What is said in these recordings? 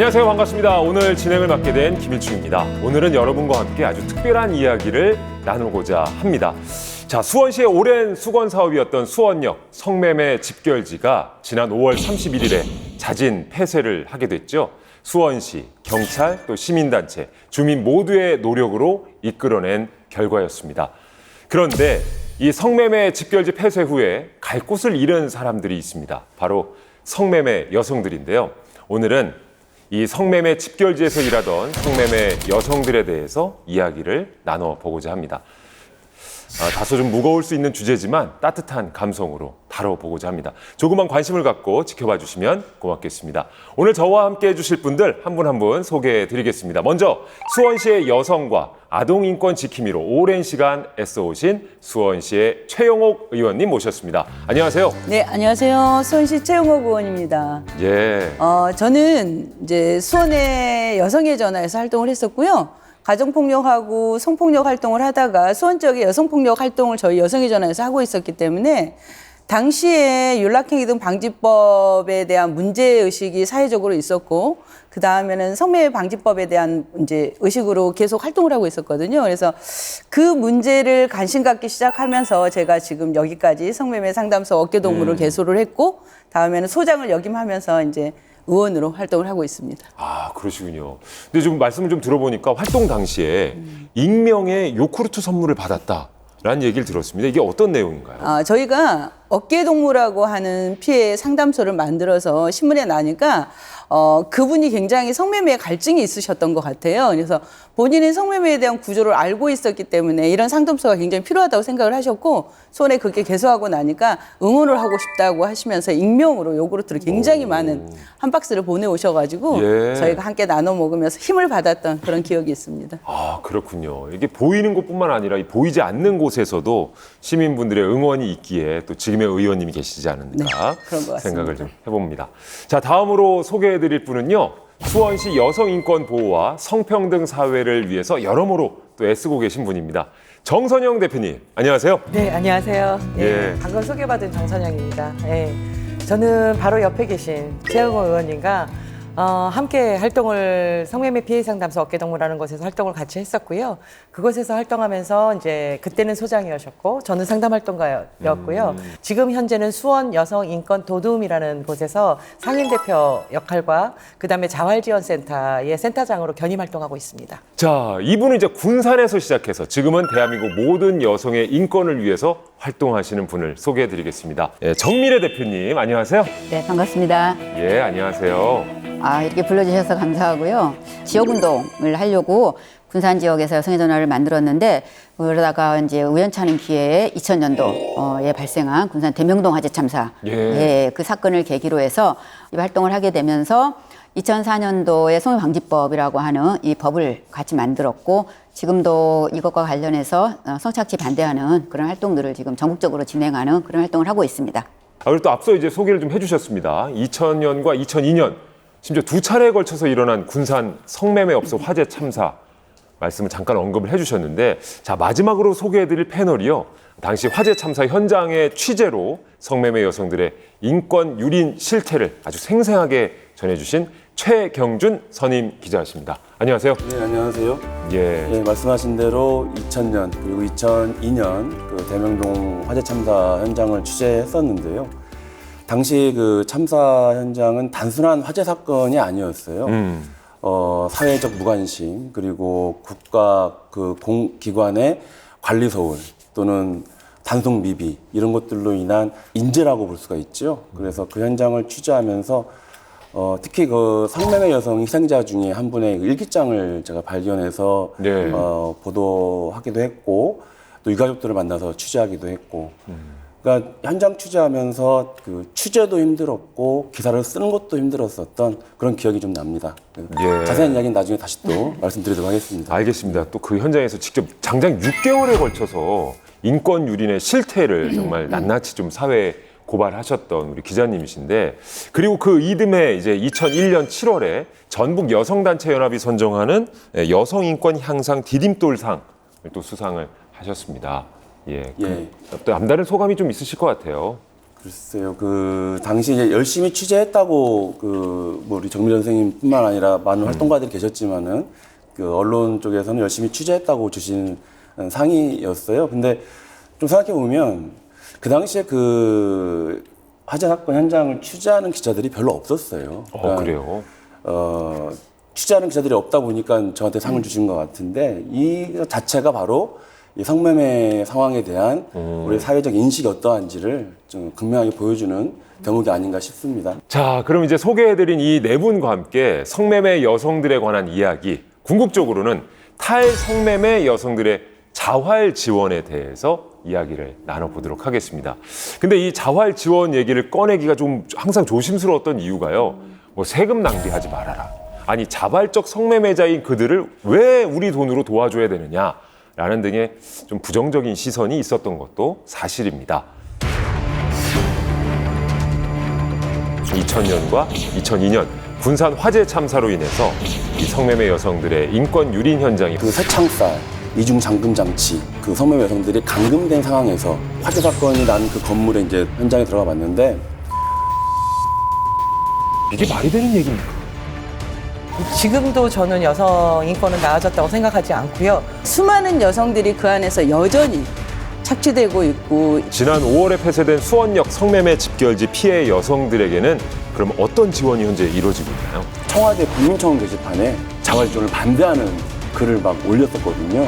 안녕하세요. 반갑습니다. 오늘 진행을 맡게 된 김일중입니다. 오늘은 여러분과 함께 아주 특별한 이야기를 나누고자 합니다. 자, 수원시의 오랜 수건 사업이었던 수원역 성매매 집결지가 지난 5월 31일에 자진 폐쇄를 하게 됐죠. 수원시, 경찰, 또 시민단체, 주민 모두의 노력으로 이끌어낸 결과였습니다. 그런데 이 성매매 집결지 폐쇄 후에 갈 곳을 잃은 사람들이 있습니다. 바로 성매매 여성들인데요. 오늘은 이 성매매 집결지에서 일하던 성매매 여성들에 대해서 이야기를 나눠보고자 합니다. 다소 좀 무거울 수 있는 주제지만 따뜻한 감성으로 다뤄보고자 합니다. 조금만 관심을 갖고 지켜봐 주시면 고맙겠습니다. 오늘 저와 함께 해주실 분들 한 분 한 분 소개해드리겠습니다. 먼저 수원시의 여성과 아동인권 지킴이로 오랜 시간 애써오신 수원시의 최영옥 의원님 모셨습니다. 안녕하세요. 네, 안녕하세요. 수원시 최영옥 의원입니다. 예. 저는 이제 수원의 여성의 전화에서 활동을 했었고요. 가정폭력하고 성폭력 활동을 하다가 수원 지역의 여성폭력 활동을 저희 여성의 전화에서 하고 있었기 때문에 당시에 윤락행위 등 방지법에 대한 문제의식이 사회적으로 있었고 그 다음에는 성매매 방지법에 대한 이제 의식으로 계속 활동을 하고 있었거든요. 그래서 그 문제를 관심 갖기 시작하면서 제가 지금 여기까지 성매매 상담소 어깨동무를 개소를 했고 다음에는 소장을 역임하면서 이제 의원으로 활동을 하고 있습니다. 아, 그러시군요. 근데 좀 말씀을 좀 들어보니까 활동 당시에 익명의 요구르트 선물을 받았다라는 얘기를 들었습니다. 이게 어떤 내용인가요? 저희가 어깨동무라고 하는 피해 상담소를 만들어서 신문에 나니까 그분이 굉장히 성매매에 갈증이 있으셨던 것 같아요. 그래서 본인이 성매매에 대한 구조를 알고 있었기 때문에 이런 상담소가 굉장히 필요하다고 생각을 하셨고 수원에 그렇게 개소하고 나니까 응원을 하고 싶다고 하시면서 익명으로 요구르트를 굉장히 많은 한 박스를 보내오셔가지고 예. 저희가 함께 나눠 먹으면서 힘을 받았던 그런 기억이 있습니다. 아, 그렇군요. 이게 보이는 곳뿐만 아니라 이 보이지 않는 곳에서도 시민분들의 응원이 있기에 또 지금의 의원님이 계시지 않을까 네, 그런 것 같습니다. 생각을 좀 해봅니다. 자, 다음으로 소개해드릴 분은요. 수원시 여성인권 보호와 성평등 사회를 위해서 여러모로 또 애쓰고 계신 분입니다. 정선영 대표님, 안녕하세요. 네, 안녕하세요. 예. 방금 소개받은 정선영입니다. 예. 저는 바로 옆에 계신 최영호 의원님과 함께 활동을 성매매 피해 상담소 어깨동무라는 곳에서 활동을 같이 했었고요. 그곳에서 활동하면서 이제 그때는 소장이셨고 저는 상담 활동가였고요. 지금 현재는 수원 여성 인권 도둠이라는 곳에서 상임 대표 역할과 그다음에 자활지원센터의 센터장으로 견임 활동하고 있습니다. 자, 이분은 이제 군산에서 시작해서 지금은 대한민국 모든 여성의 인권을 위해서 활동하시는 분을 소개해드리겠습니다. 예, 정미래 대표님, 안녕하세요. 네, 반갑습니다. 예, 안녕하세요. 이렇게 불러주셔서 감사하고요. 지역운동을 하려고 군산 지역에서 여성의 전화를 만들었는데 그러다가 이제 우연찮은 기회에 2000년도에 발생한 군산 대명동 화재 참사 그 사건을 계기로 해서 이 활동을 하게 되면서 2004년도에 성매방지법이라고 하는 이 법을 같이 만들었고 지금도 이것과 관련해서 성착취 반대하는 그런 활동들을 지금 전국적으로 진행하는 그런 활동을 하고 있습니다. 그리고 또 앞서 이제 소개를 좀 해주셨습니다. 2000년과 2002년 심지어 두 차례에 걸쳐서 일어난 군산 성매매업소 화재 참사 말씀을 잠깐 언급을 해주셨는데 자, 마지막으로 소개해드릴 패널이요. 당시 화재 참사 현장의 취재로 성매매 여성들의 인권 유린 실태를 아주 생생하게 전해주신 최경준 선임 기자이십니다. 안녕하세요. 네, 안녕하세요. 예. 말씀하신 대로 2000년 그리고 2002년 그 대명동 화재 참사 현장을 취재했었는데요. 당시 그 참사 현장은 단순한 화재 사건이 아니었어요. 사회적 무관심 그리고 국가 그 기관의 관리 소홀 또는 단속 미비 이런 것들로 인한 인재라고 볼 수가 있죠. 그래서 그 현장을 취재하면서 특히 그 성매매 여성 희생자 중에 한 분의 일기장을 제가 발견해서 네. 보도하기도 했고 또 유가족들을 만나서 취재하기도 했고 그러니까 현장 취재하면서 그 취재도 힘들었고 기사를 쓰는 것도 힘들었었던 그런 기억이 좀 납니다. 예. 자세한 이야기는 나중에 다시 또 말씀드리도록 하겠습니다. 알겠습니다. 또 그 현장에서 직접 장장 6개월에 걸쳐서 인권 유린의 실태를 정말 낱낱이 좀 사회에 고발하셨던 우리 기자님이신데 그리고 그 이듬해 이제 2001년 7월에 전북 여성단체연합이 선정하는 여성인권 향상 디딤돌상을 또 수상을 하셨습니다. 예. 예. 또 남다른 소감이 좀 있으실 것 같아요. 글쎄요, 당시 이제 열심히 취재했다고 뭐 우리 정밀 선생님뿐만 아니라 많은 활동가들이 계셨지만은 언론 쪽에서는 열심히 취재했다고 주신 상이었어요. 근데 좀 생각해 보면 그 당시에 화재 사건 현장을 취재하는 기자들이 별로 없었어요. 그래요? 취재하는 기자들이 없다 보니까 저한테 상을 주신 것 같은데 이 자체가 바로 이 성매매 상황에 대한 우리 사회적 인식이 어떠한지를 좀 극명하게 보여주는 대목이 아닌가 싶습니다. 자, 그럼 이제 소개해드린 이 네 분과 함께 성매매 여성들에 관한 이야기, 궁극적으로는 탈성매매 여성들의 자활 지원에 대해서 이야기를 나눠보도록 하겠습니다. 근데 이 자활 지원 얘기를 꺼내기가 좀 항상 조심스러웠던 이유가요. 뭐 세금 낭비하지 말아라. 아니, 자발적 성매매자인 그들을 왜 우리 돈으로 도와줘야 되느냐? 라는 등의 좀 부정적인 시선이 있었던 것도 사실입니다. 2000년과 2002년 군산 화재 참사로 인해서 이 성매매 여성들의 인권 유린 현장이 새창살, 이중 잠금 장치, 성매매 여성들이 감금된 상황에서 화재 사건이 난 그 건물에 이제 현장에 들어가 봤는데 이게 말이 되는 얘기입니까? 지금도 저는 여성 인권은 나아졌다고 생각하지 않고요. 수많은 여성들이 그 안에서 여전히 착취되고 있고 지난 5월에 폐쇄된 수원역 성매매 집결지 피해 여성들에게는 그럼 어떤 지원이 현재 이루어지고 있나요? 청와대 국민청원 게시판에 자활 지원을 반대하는 글을 막 올렸었거든요.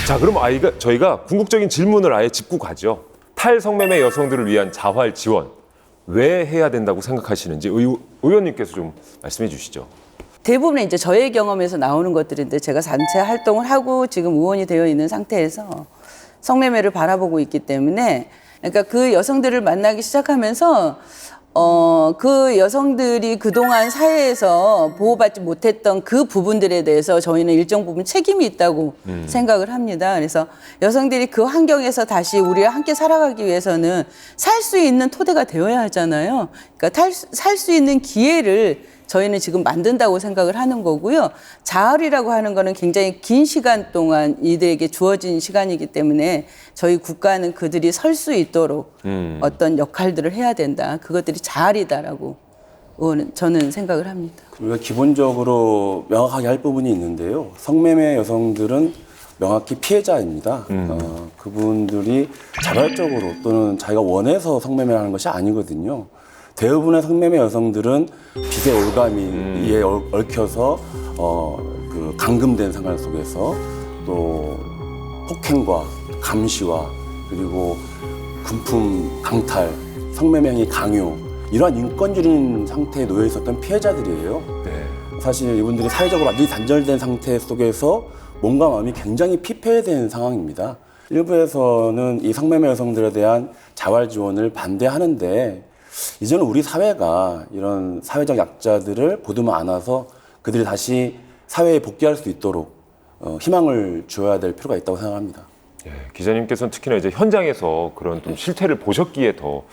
자, 그럼 저희가 궁극적인 질문을 아예 짚고 가죠. 탈성매매 여성들을 위한 자활 지원 왜 해야 된다고 생각하시는지 의원님께서 좀 말씀해 주시죠. 대부분 이제 저의 경험에서 나오는 것들인데 제가 단체 활동을 하고 지금 의원이 되어 있는 상태에서 성매매를 바라보고 있기 때문에 그러니까 그 여성들을 만나기 시작하면서 그 여성들이 그동안 사회에서 보호받지 못했던 그 부분들에 대해서 저희는 일정 부분 책임이 있다고 생각을 합니다. 그래서 여성들이 그 환경에서 다시 우리와 함께 살아가기 위해서는 살 수 있는 토대가 되어야 하잖아요. 그러니까 살 수 있는 기회를 저희는 지금 만든다고 생각을 하는 거고요. 자활이라고 하는 거는 굉장히 긴 시간 동안 이들에게 주어진 시간이기 때문에 저희 국가는 그들이 설 수 있도록 어떤 역할들을 해야 된다. 그것들이 자활이다라고 저는 생각을 합니다. 우리가 기본적으로 명확하게 할 부분이 있는데요. 성매매 여성들은 명확히 피해자입니다. 그분들이 자발적으로 또는 자기가 원해서 성매매를 하는 것이 아니거든요. 대부분의 성매매 여성들은 빚의 올가미에 얽혀서 감금된 생활 속에서 또 폭행과 감시와 그리고 군품 강탈, 성매매 행위 강요 이러한 인권주의 상태에 놓여 있었던 피해자들이에요. 네. 사실 이분들이 사회적으로 완전히 단절된 상태 속에서 몸과 마음이 굉장히 피폐된 상황입니다. 일부에서는 이 성매매 여성들에 대한 자활 지원을 반대하는데 이제는 우리 사회가 이런 사회적 약자들을 보듬어 안아서 그들이 다시 사회에 복귀할 수 있도록 희망을 주어야 될 필요가 있다고 생각합니다. 예, 기자님께서는 특히나 이제 현장에서 그런 좀 실태를 보셨기에 더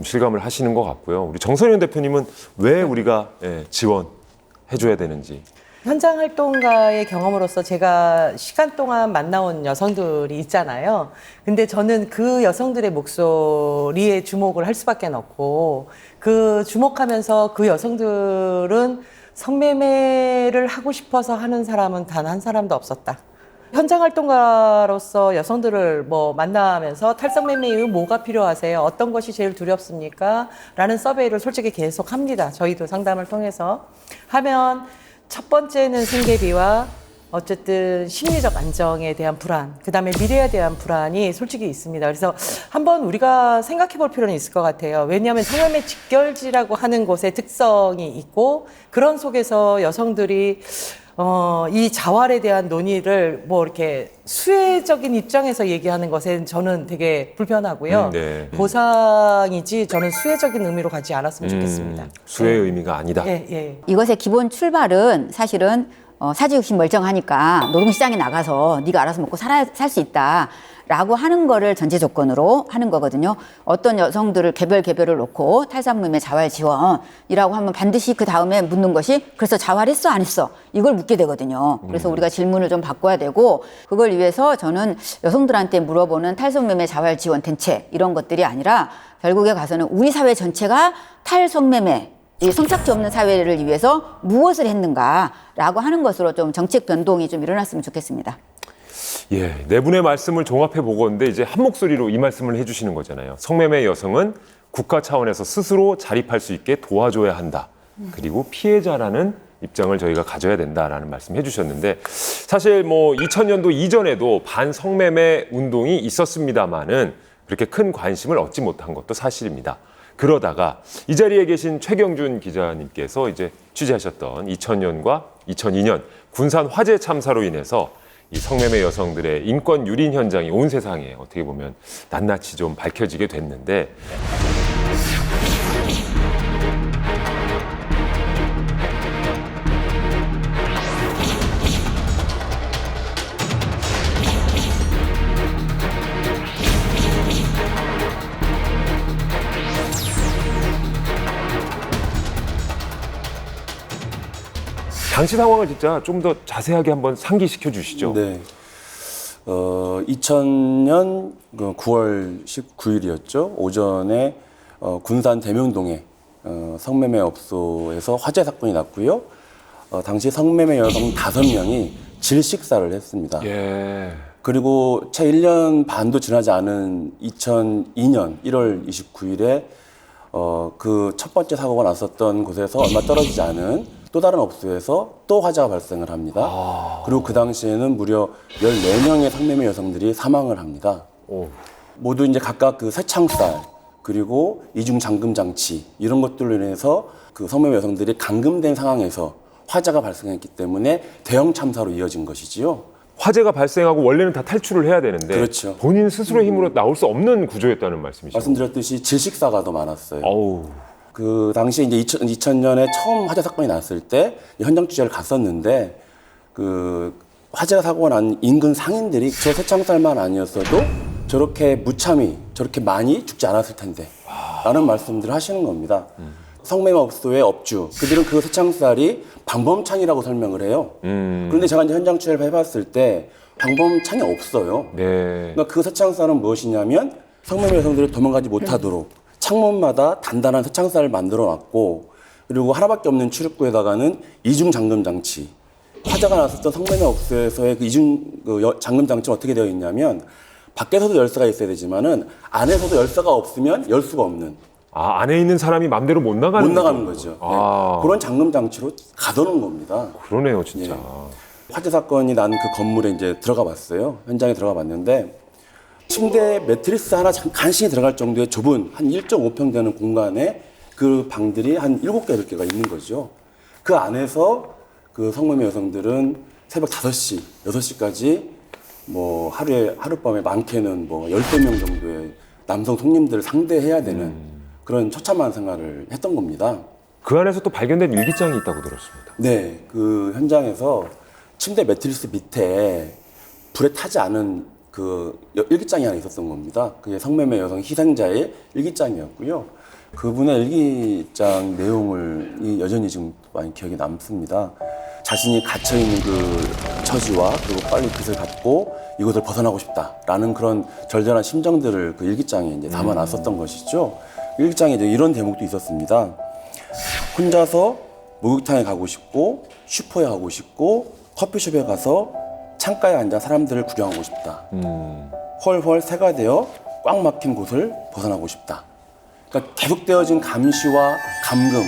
실감을 하시는 것 같고요. 우리 정선영 대표님은 왜 우리가 지원해줘야 되는지. 현장 활동가의 경험으로서 제가 시간 동안 만나온 여성들이 있잖아요. 근데 저는 그 여성들의 목소리에 주목을 할 수밖에 없고 그 주목하면서 그 여성들은 성매매를 하고 싶어서 하는 사람은 단 한 사람도 없었다. 현장 활동가로서 여성들을 만나면서 탈성매매 이후 뭐가 필요하세요? 어떤 것이 제일 두렵습니까? 라는 서베이를 솔직히 계속 합니다. 저희도 상담을 통해서 하면 첫 번째는 생계비와 어쨌든 심리적 안정에 대한 불안, 그 다음에 미래에 대한 불안이 솔직히 있습니다. 그래서 한번 우리가 생각해 볼 필요는 있을 것 같아요. 왜냐하면 성매매 직결지라고 하는 곳의 특성이 있고 그런 속에서 여성들이 이 자활에 대한 논의를 이렇게 수혜적인 입장에서 얘기하는 것엔 저는 되게 불편하고요. 네. 보상이지 저는 수혜적인 의미로 가지 않았으면 좋겠습니다. 수혜의 의미가 아니다. 예. 이것의 기본 출발은 사실은 사지욕심 멀쩡하니까 노동시장에 나가서 네가 알아서 먹고 살 수 있다. 라고 하는 거를 전제 조건으로 하는 거거든요. 어떤 여성들을 개별을 놓고 탈선매매 자활 지원이라고 하면 반드시 그 다음에 묻는 것이 그래서 자활했어 안 했어 이걸 묻게 되거든요. 그래서 우리가 질문을 좀 바꿔야 되고 그걸 위해서 저는 여성들한테 물어보는 탈선매매 자활 지원 대책 이런 것들이 아니라 결국에 가서는 우리 사회 전체가 탈성매매 이 성착취 없는 사회를 위해서 무엇을 했는가라고 하는 것으로 좀 정책 변동이 좀 일어났으면 좋겠습니다. 예, 네 분의 말씀을 종합해 보건데 이제 한 목소리로 이 말씀을 해주시는 거잖아요. 성매매 여성은 국가 차원에서 스스로 자립할 수 있게 도와줘야 한다. 그리고 피해자라는 입장을 저희가 가져야 된다라는 말씀 해주셨는데 사실 뭐 2000년도 이전에도 반성매매 운동이 있었습니다만은 그렇게 큰 관심을 얻지 못한 것도 사실입니다. 그러다가 이 자리에 계신 최경준 기자님께서 이제 취재하셨던 2000년과 2002년 군산 화재 참사로 인해서 이 성매매 여성들의 인권 유린 현장이 온 세상에 어떻게 보면 낱낱이 좀 밝혀지게 됐는데 당시 상황을 진짜 좀 더 자세하게 한번 상기시켜 주시죠. 네. 2000년 9월 19일이었죠. 오전에 군산 대명동에 성매매 업소에서 화재 사건이 났고요. 당시 성매매 여성 5명이 질식사를 했습니다. 예. 그리고 채 1년 반도 지나지 않은 2002년 1월 29일에 그 첫 번째 사고가 났었던 곳에서 얼마 떨어지지 않은 또 다른 업소에서 또 화재가 발생을 합니다. 그리고 그 당시에는 무려 14명의 성매매 여성들이 사망을 합니다. 오. 모두 이제 각각 그 쇠창살 그리고 이중 잠금 장치 이런 것들로 인해서 그 성매매 여성들이 감금된 상황에서 화재가 발생했기 때문에 대형 참사로 이어진 것이지요. 화재가 발생하고 원래는 다 탈출을 해야 되는데 그렇죠. 본인 스스로의 힘으로 나올 수 없는 구조였다는 말씀이시죠. 말씀드렸듯이 질식사가 더 많았어요. 어우. 그 당시에 이제 2000년에 처음 화재 사건이 났을 때 현장 취재를 갔었는데 그 화재 사고가 난 인근 상인들이 저 쇠창살만 아니었어도 저렇게 무참히 저렇게 많이 죽지 않았을 텐데 라는 말씀들을 하시는 겁니다. 성매매 업소의 업주 그들은 그 쇠창살이 방범창이라고 설명을 해요. 그런데 제가 이제 현장 취재를 해봤을 때 방범창이 없어요. 네. 그러니까 그 쇠창살은 무엇이냐면 성매매 여성들이 도망가지 못하도록 창문마다 단단한 쇠창살을 만들어 놨고 그리고 하나밖에 없는 출입구에다가는 이중 잠금 장치. 화재가 났었던 성매매 업소에서의 그 이중 잠금 장치는 어떻게 되어 있냐면 밖에서도 열쇠가 있어야 되지만은 안에서도 열쇠가 없으면 열 수가 없는. 아, 안에 있는 사람이 맘대로 못 나가는 못 나가는 거죠. 아. 네. 그런 잠금 장치로 가둬놓은 겁니다. 그러네요, 진짜. 화재 사건이 난 그 건물에 이제 들어가 봤어요. 현장에 들어가 봤는데 침대 매트리스 하나 간신히 들어갈 정도의 좁은 한 1.5평 되는 공간에 그 방들이 한 7개, 8개가 있는 거죠. 그 안에서 그 성매매 여성들은 새벽 5시, 6시까지 뭐 하룻밤에 많게는 뭐 13명 정도의 남성 손님들을 상대해야 되는 그런 처참한 생활을 했던 겁니다. 그 안에서 또 발견된 일기장이 있다고 들었습니다. 네, 그 현장에서 침대 매트리스 밑에 불에 타지 않은 그 일기장이 하나 있었던 겁니다. 그게 성매매 여성 희생자의 일기장이었고요. 그분의 일기장 내용을 여전히 지금 많이 기억에 남습니다. 자신이 갇혀있는 그 처지와 그리고 빨리 빛을 받고 이곳을 벗어나고 싶다라는 그런 절절한 심정들을 그 일기장에 이제 담아놨었던 것이죠. 일기장에 이제 이런 대목도 있었습니다. 혼자서 목욕탕에 가고 싶고 슈퍼에 가고 싶고 커피숍에 가서 창가에 앉아 사람들을 구경하고 싶다. 헐헐 새가 되어 꽉 막힌 곳을 벗어나고 싶다. 그러니까 계속되어진 감시와 감금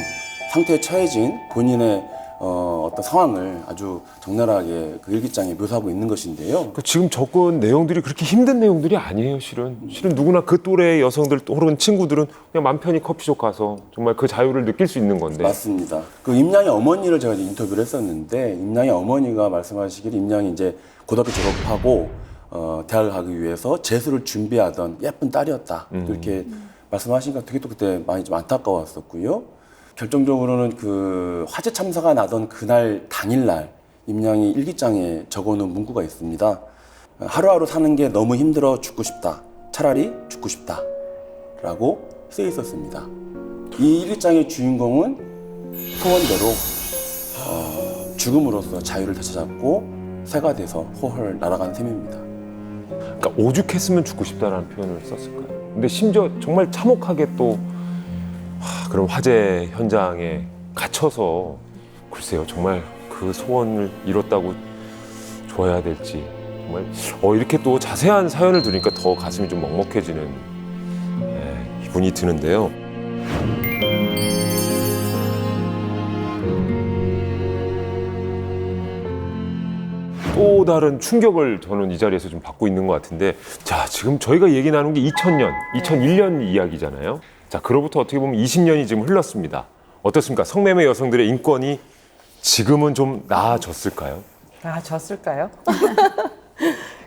상태에 처해진 본인의 어떤 상황을 아주 적나라하게 그 일기장에 묘사하고 있는 것인데요. 그 지금 적은 내용들이 그렇게 힘든 내용들이 아니에요, 실은. 실은 누구나 그 또래의 여성들 혹은 친구들은 그냥 맘 편히 커피숍 가서 정말 그 자유를 느낄 수 있는 건데. 맞습니다. 그 임양의 어머니를 제가 이제 인터뷰를 했었는데 임양의 어머니가 말씀하시기를 임양이 이제 고등학교 졸업하고 대학을 가기 위해서 재수를 준비하던 예쁜 딸이었다. 이렇게 말씀하시니까 되게 또 그때 많이 좀 안타까웠었고요. 결정적으로는 그 화재 참사가 나던 그날 당일날 임양이 일기장에 적어놓은 문구가 있습니다. 하루하루 사는 게 너무 힘들어 죽고 싶다. 차라리 죽고 싶다. 라고 쓰여 있었습니다. 이 일장의 주인공은 소원대로 죽음으로써 자유를 되찾았고 새가 돼서 훨훨 날아간 셈입니다. 그러니까 오죽했으면 죽고 싶다라는 표현을 썼을까요? 근데 심지어 정말 참혹하게 또 그런 화재 현장에 갇혀서 글쎄요, 정말 그 소원을 이뤘다고 줘야 될지 정말 이렇게 또 자세한 사연을 들으니까 더 가슴이 좀 먹먹해지는 기분이 드는데요. 또 다른 충격을 저는 이 자리에서 좀 받고 있는 것 같은데, 자, 지금 저희가 얘기 나눈 게 2000년, 2001년 이야기잖아요. 자, 그로부터 어떻게 보면 20년이 지금 흘렀습니다. 어떻습니까? 성매매 여성들의 인권이 지금은 좀 나아졌을까요? 졌을까요?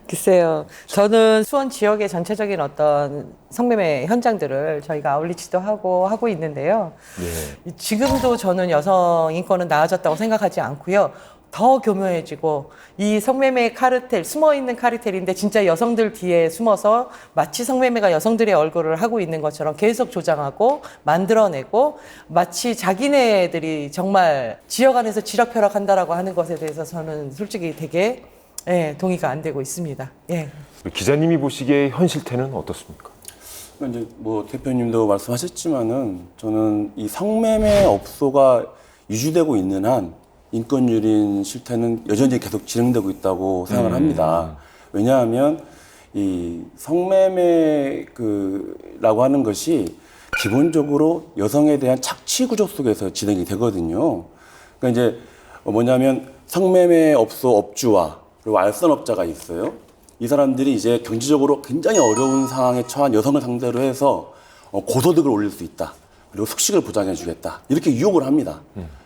글쎄요. 저는 수원 지역의 전체적인 어떤 성매매 현장들을 저희가 아울리치도 하고 있는데요. 예. 지금도 저는 여성 인권은 나아졌다고 생각하지 않고요. 더 교묘해지고 이 성매매 카르텔, 숨어있는 카르텔인데 진짜 여성들 뒤에 숨어서 마치 성매매가 여성들의 얼굴을 하고 있는 것처럼 계속 조장하고 만들어내고 마치 자기네들이 정말 지역 안에서 지락펴락한다라고 하는 것에 대해서 저는 솔직히 되게 동의가 안 되고 있습니다. 예. 기자님이 보시기에 현 실태는 어떻습니까? 이제 뭐 대표님도 말씀하셨지만은 저는 이 성매매 업소가 유지되고 있는 한 인권유린 실태는 여전히 계속 진행되고 있다고 생각을 합니다. 왜냐하면 이 성매매라고 하는 것이 기본적으로 여성에 대한 착취 구조 속에서 진행이 되거든요. 그러니까 이제 뭐냐면 성매매 업소 업주와 그리고 알선업자가 있어요. 이 사람들이 이제 경제적으로 굉장히 어려운 상황에 처한 여성을 상대로 해서 고소득을 올릴 수 있다. 그리고 숙식을 보장해 주겠다. 이렇게 유혹을 합니다.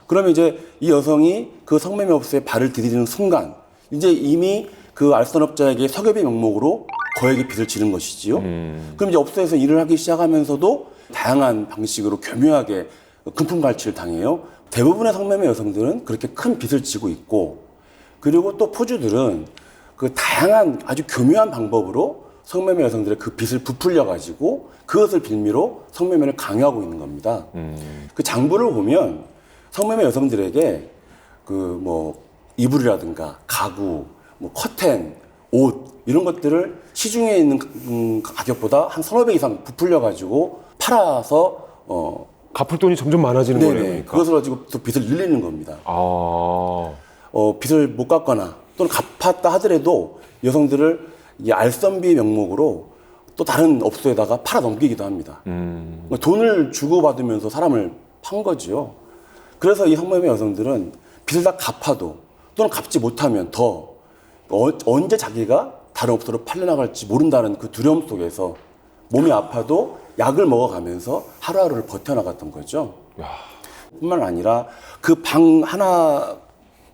그러면 이제 이 여성이 그 성매매 업소에 발을 디디는 순간 이제 이미 그 알선업자에게 석유비 명목으로 거액의 빚을 지는 것이지요. 그럼 이제 업소에서 일을 하기 시작하면서도 다양한 방식으로 교묘하게 금품 갈취를 당해요. 대부분의 성매매 여성들은 그렇게 큰 빚을 지고 있고, 그리고 또 포주들은 그 다양한 아주 교묘한 방법으로 성매매 여성들의 그 빚을 부풀려 가지고 그것을 빌미로 성매매를 강요하고 있는 겁니다. 그 장부를 보면 성매매 여성들에게 그 뭐 이불이라든가 가구, 뭐 커튼, 옷 이런 것들을 시중에 있는 가격보다 한 1,500 이상 부풀려 가지고 팔아서 갚을 돈이 점점 많아지는 거네요. 그러니까. 그것을 가지고 또 빚을 늘리는 겁니다. 빚을 못 갚거나 또는 갚았다 하더라도 여성들을 이 알선비 명목으로 또 다른 업소에다가 팔아 넘기기도 합니다. 돈을 주고받으면서 사람을 판 거지요. 그래서 이 성매매 여성들은 빚을 다 갚아도 또는 갚지 못하면 더 언제 자기가 다른 업소로 팔려나갈지 모른다는 그 두려움 속에서 몸이 아파도 약을 먹어가면서 하루하루를 버텨나갔던 거죠. 뿐만 아니라 그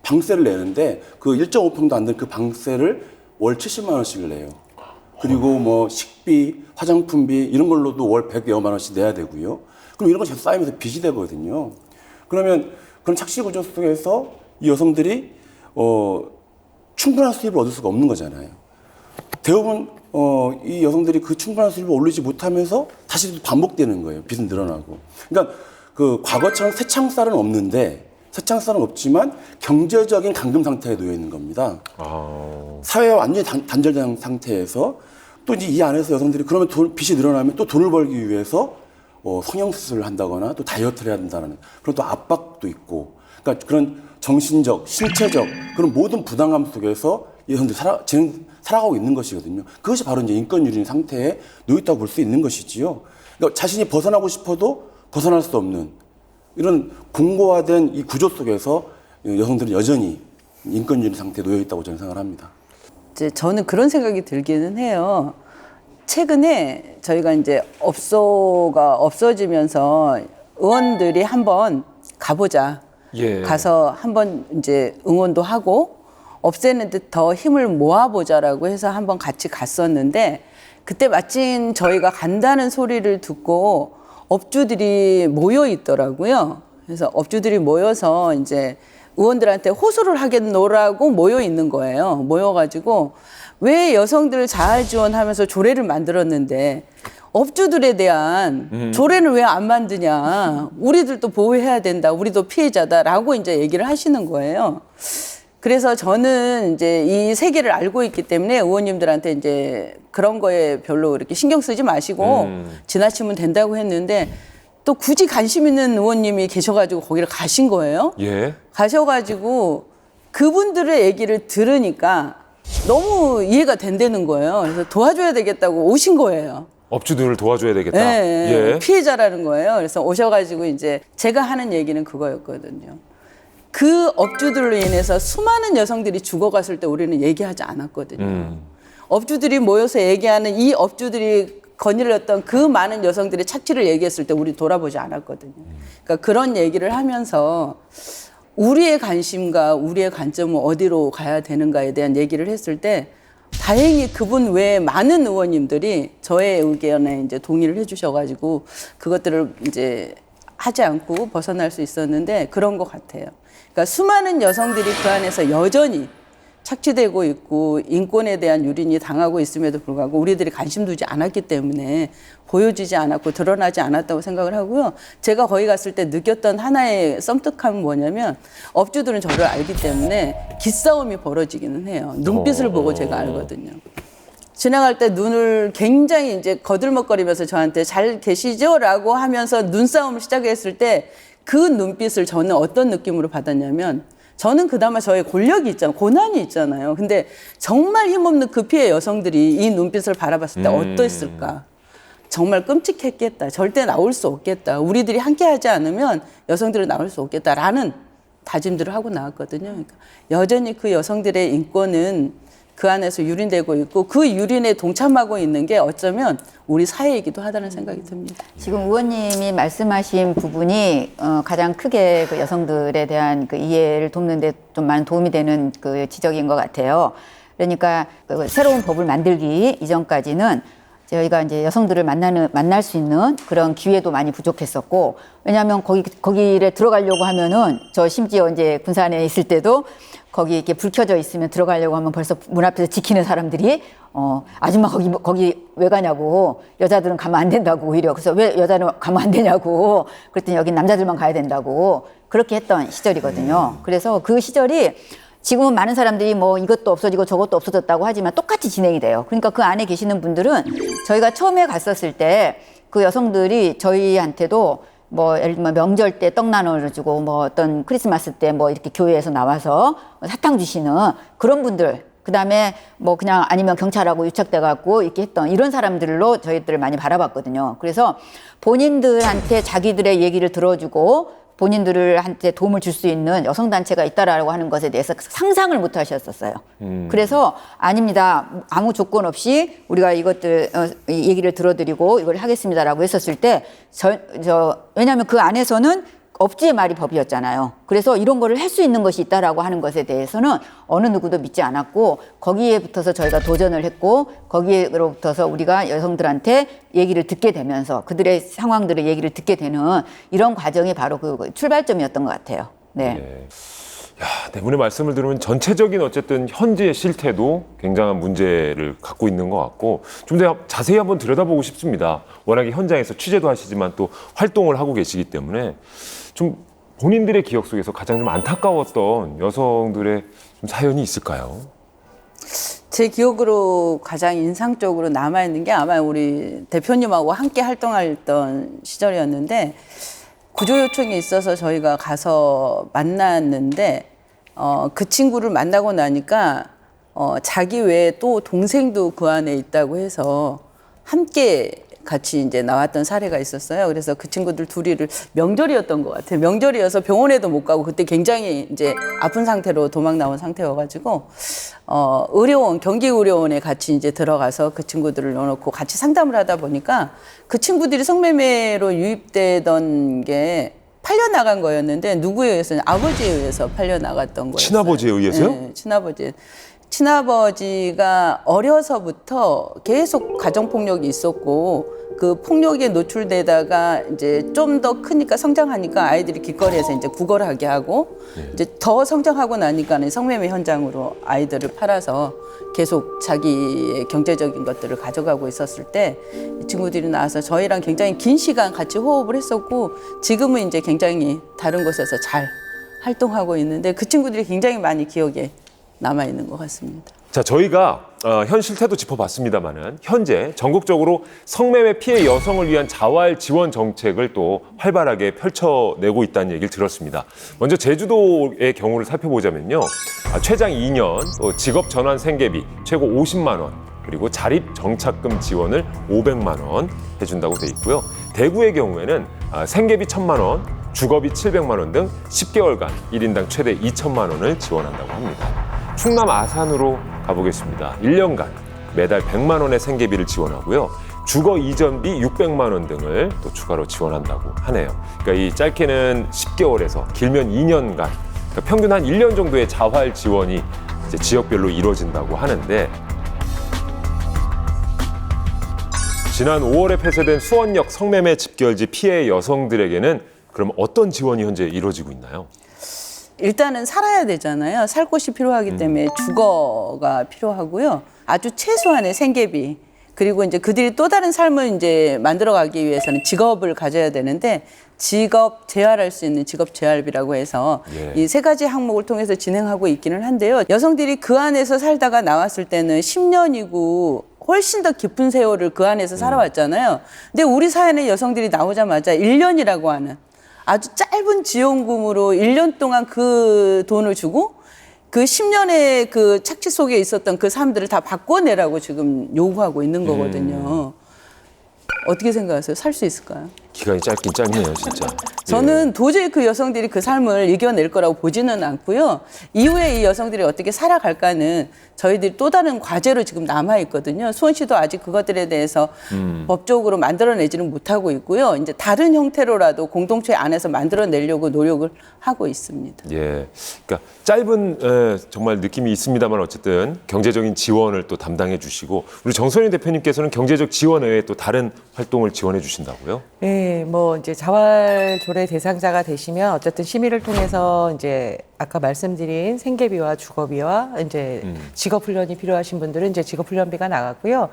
방세를 내는데 그 1.5평도 안 되는 그 방세를 월 70만 원씩을 내요. 그리고 뭐 식비, 화장품비 이런 걸로도 월 100여만 원씩 내야 되고요. 그럼 이런 거 계속 쌓이면서 빚이 되거든요. 그러면 그런 착시 구조 속에서 이 여성들이 충분한 수입을 얻을 수가 없는 거잖아요. 대부분 이 여성들이 그 충분한 수입을 올리지 못하면서 다시 반복되는 거예요. 빚은 늘어나고. 그러니까 그 과거처럼 새창살은 없는데 새창살은 없지만 경제적인 감금 상태에 놓여 있는 겁니다. 사회와 완전히 단절된 상태에서 또 이제 이 안에서 여성들이 그러면 빚이 늘어나면 또 돈을 벌기 위해서 성형수술을 한다거나 또 다이어트를 해야 된다는 그런 또 압박도 있고, 그러니까 그런 정신적, 신체적 그런 모든 부당함 속에서 여성들이 살아가고 있는 것이거든요. 그것이 바로 이제 인권유린 상태에 놓여 있다고 볼 수 있는 것이지요. 그러니까 자신이 벗어나고 싶어도 벗어날 수 없는 이런 공고화된 이 구조 속에서 여성들은 여전히 인권유린 상태에 놓여 있다고 저는 생각을 합니다. 이제 저는 그런 생각이 들기는 해요. 최근에 저희가 이제 업소가 없어지면서 의원들이 한번 가보자. 가서 한번 이제 응원도 하고 없애는 데 더 힘을 모아보자라고 해서 한번 같이 갔었는데, 그때 마침 저희가 간다는 소리를 듣고 업주들이 모여 있더라고요. 그래서 업주들이 모여서 이제 의원들한테 호소를 하겠노라고 모여 있는 거예요. 모여가지고 왜 여성들 자활 지원하면서 조례를 만들었는데 업주들에 대한 조례는 왜 안 만드냐. 우리들도 보호해야 된다. 우리도 피해자다라고 이제 얘기를 하시는 거예요. 그래서 저는 이제 이 세계를 알고 있기 때문에 의원님들한테 이제 그런 거에 별로 이렇게 신경 쓰지 마시고 지나치면 된다고 했는데 또 굳이 관심 있는 의원님이 계셔가지고 거기를 가신 거예요. 예. 가셔가지고 그분들의 얘기를 들으니까 너무 이해가 된다는 거예요. 그래서 도와줘야 되겠다고 오신 거예요. 업주들을 도와줘야 되겠다. 네, 예. 피해자라는 거예요. 그래서 오셔가지고 이제 제가 하는 얘기는 그거였거든요. 그 업주들로 인해서 수많은 여성들이 죽어갔을 때 우리는 얘기하지 않았거든요. 업주들이 모여서 얘기하는 이 업주들이 거닐었던 그 많은 여성들의 착취를 얘기했을 때 우리 돌아보지 않았거든요. 그러니까 그런 얘기를 하면서 우리의 관심과 우리의 관점은 어디로 가야 되는가에 대한 얘기를 했을 때 다행히 그분 외에 많은 의원님들이 저의 의견에 이제 동의를 해주셔가지고 그것들을 이제 하지 않고 벗어날 수 있었는데 그런 것 같아요. 그러니까 수많은 여성들이 그 안에서 여전히 착취되고 있고 인권에 대한 유린이 당하고 있음에도 불구하고 우리들이 관심 두지 않았기 때문에 보여지지 않았고 드러나지 않았다고 생각을 하고요. 제가 거기 갔을 때 느꼈던 하나의 썸뜩함은 뭐냐면 업주들은 저를 알기 때문에 기싸움이 벌어지기는 해요. 눈빛을 보고 제가 알거든요. 지나갈 때 눈을 굉장히 이제 거들먹거리면서 저한테 잘 계시죠? 라고 하면서 눈싸움을 시작했을 때 그 눈빛을 저는 어떤 느낌으로 받았냐면 저는 그나마 저의 권력이 있잖아요. 고난이 있잖아요. 근데 정말 힘없는 그 피해 여성들이 이 눈빛을 바라봤을 때 어땠을까? 정말 끔찍했겠다. 절대 나올 수 없겠다. 우리들이 함께 하지 않으면 여성들은 나올 수 없겠다라는 다짐들을 하고 나왔거든요. 그러니까 여전히 그 여성들의 인권은 그 안에서 유린되고 있고 그 유린에 동참하고 있는 게 어쩌면 우리 사회이기도 하다는 생각이 듭니다. 지금 의원님이 말씀하신 부분이 가장 크게 그 여성들에 대한 그 이해를 돕는 데 좀 많은 도움이 되는 그 지적인 것 같아요. 그러니까 그 새로운 법을 만들기 이전까지는 저희가 이제 여성들을 만날 수 있는 그런 기회도 많이 부족했었고, 왜냐하면 거기에 들어가려고 하면은 저 심지어 이제 군산에 있을 때도 거기 이렇게 불 켜져 있으면 들어가려고 하면 벌써 문 앞에서 지키는 사람들이 아줌마 거기 왜 가냐고, 여자들은 가면 안 된다고, 오히려 그래서 왜 여자는 가면 안 되냐고 그랬더니 여기 남자들만 가야 된다고 그렇게 했던 시절이거든요. 그래서 그 시절이 지금은 많은 사람들이 뭐 이것도 없어지고 저것도 없어졌다고 하지만 똑같이 진행이 돼요. 그러니까 그 안에 계시는 분들은 저희가 처음에 갔었을 때 그 여성들이 저희한테도 뭐 예를 들면 명절 때 떡 나눠주고 뭐 어떤 크리스마스 때 뭐 이렇게 교회에서 나와서 사탕 주시는 그런 분들, 그다음에 뭐 그냥 아니면 경찰하고 유착돼 갖고 이렇게 했던 이런 사람들로 저희들을 많이 바라봤거든요. 그래서 본인들한테 자기들의 얘기를 들어주고 본인들한테 도움을 줄 수 있는 여성단체가 있다라고 하는 것에 대해서 상상을 못 하셨었어요. 그래서 아닙니다. 아무 조건 없이 우리가 이것들 얘기를 들어드리고 이걸 하겠습니다라고 했었을 때 왜냐하면 그 안에서는 업주의 말이 법이었잖아요. 그래서 이런 거를 할 수 있는 것이 있다라고 하는 것에 대해서는 어느 누구도 믿지 않았고 거기에 붙어서 저희가 도전을 했고 거기에로부터서 우리가 여성들한테 얘기를 듣게 되면서 그들의 상황들의 얘기를 듣게 되는 이런 과정이 바로 그 출발점이었던 것 같아요. 네. 네. 야, 네 분의 말씀을 들으면 전체적인 어쨌든 현재의 실태도 굉장한 문제를 갖고 있는 것 같고 좀 더 자세히 한번 들여다보고 싶습니다. 워낙에 현장에서 취재도 하시지만 또 활동을 하고 계시기 때문에 좀 본인들의 기억 속에서 가장 좀 안타까웠던 여성들의 좀 사연이 있을까요? 제 기억으로 가장 인상적으로 남아있는 게 아마 우리 대표님하고 함께 활동했던 시절이었는데 구조 요청이 있어서 저희가 가서 만났는데 그 친구를 만나고 나니까 자기 외에 또 동생도 그 안에 있다고 해서 함께 같이 이제 나왔던 사례가 있었어요. 그래서 그 친구들 둘이를 명절이었던 것 같아요. 명절이어서 병원에도 못 가고 그때 굉장히 이제 아픈 상태로 도망 나온 상태여가지고 경기의료원에 같이 이제 들어가서 그 친구들을 넣어놓고 같이 상담을 하다 보니까 그 친구들이 성매매로 유입되던 게 팔려나간 거였는데 누구에 의해서는 아버지에 의해서 팔려나갔던 거였어요. 친아버지에 의해서요? 네, 친아버지가 어려서부터 계속 가정폭력이 있었고 그 폭력에 노출되다가 이제 좀 더 크니까 성장하니까 아이들이 길거리에서 이제 구걸을 하게 하고 이제 더 성장하고 나니까는 성매매 현장으로 아이들을 팔아서 계속 자기의 경제적인 것들을 가져가고 있었을 때 이 친구들이 나와서 저희랑 굉장히 긴 시간 같이 호흡을 했었고 지금은 이제 굉장히 다른 곳에서 잘 활동하고 있는데 그 친구들이 굉장히 많이 기억에 남아 있는 것 같습니다. 자, 저희가 현 실태도 짚어봤습니다만은 현재 전국적으로 성매매 피해 여성을 위한 자활 지원 정책을 또 활발하게 펼쳐내고 있다는 얘기를 들었습니다. 먼저 제주도의 경우를 살펴보자면요. 최장 2년, 직업 전환 생계비 최고 50만 원, 그리고 자립 정착금 지원을 500만 원 해준다고 돼 있고요. 대구의 경우에는 생계비 1,000만 원, 주거비 700만 원 등 10개월간 1인당 최대 2천만 원을 지원한다고 합니다. 충남 아산으로 가보겠습니다. 1년간 매달 100만 원의 생계비를 지원하고요. 주거 이전비 600만 원 등을 또 추가로 지원한다고 하네요. 그러니까 이 짧게는 10개월에서 길면 2년간 그러니까 평균 한 1년 정도의 자활 지원이 이제 지역별로 이루어진다고 하는데 지난 5월에 폐쇄된 수원역 성매매 집결지 피해 여성들에게는 그럼 어떤 지원이 현재 이루어지고 있나요? 일단은 살아야 되잖아요. 살 곳이 필요하기 때문에 주거가 필요하고요. 아주 최소한의 생계비 그리고 이제 그들이 또 다른 삶을 이제 만들어가기 위해서는 직업을 가져야 되는데 직업 재활할 수 있는 직업 재활비라고 해서 이 세 가지 항목을 통해서 진행하고 있기는 한데요. 여성들이 그 안에서 살다가 나왔을 때는 10년이고 훨씬 더 깊은 세월을 그 안에서 살아왔잖아요. 근데 우리 사회는 여성들이 나오자마자 1년이라고 하는 아주 짧은 지원금으로 1년 동안 그 돈을 주고 그 10년의 그 착취 속에 있었던 그 사람들을 다 바꿔내라고 지금 요구하고 있는 거거든요. 어떻게 생각하세요? 살 수 있을까요? 기간이 짧긴 짧네요, 진짜. 저는 도저히 그 여성들이 그 삶을 이겨낼 거라고 보지는 않고요. 이후에 이 여성들이 어떻게 살아갈까는 저희들이 또 다른 과제로 지금 남아있거든요. 수원시도 아직 그것들에 대해서 법적으로 만들어내지는 못하고 있고요. 이제 다른 형태로라도 공동체 안에서 만들어내려고 노력을 하고 있습니다. 예, 그러니까 짧은 정말 느낌이 있습니다만 어쨌든 경제적인 지원을 또 담당해 주시고 우리 정선희 대표님께서는 경제적 지원 외에 또 다른 활동을 지원해 주신다고요? 네, 뭐 이제 자활 조례 대상자가 되시면 어쨌든 심의를 통해서 이제 아까 말씀드린 생계비와 주거비와 이제 직업 훈련이 필요하신 분들은 이제 직업 훈련비가 나가고요.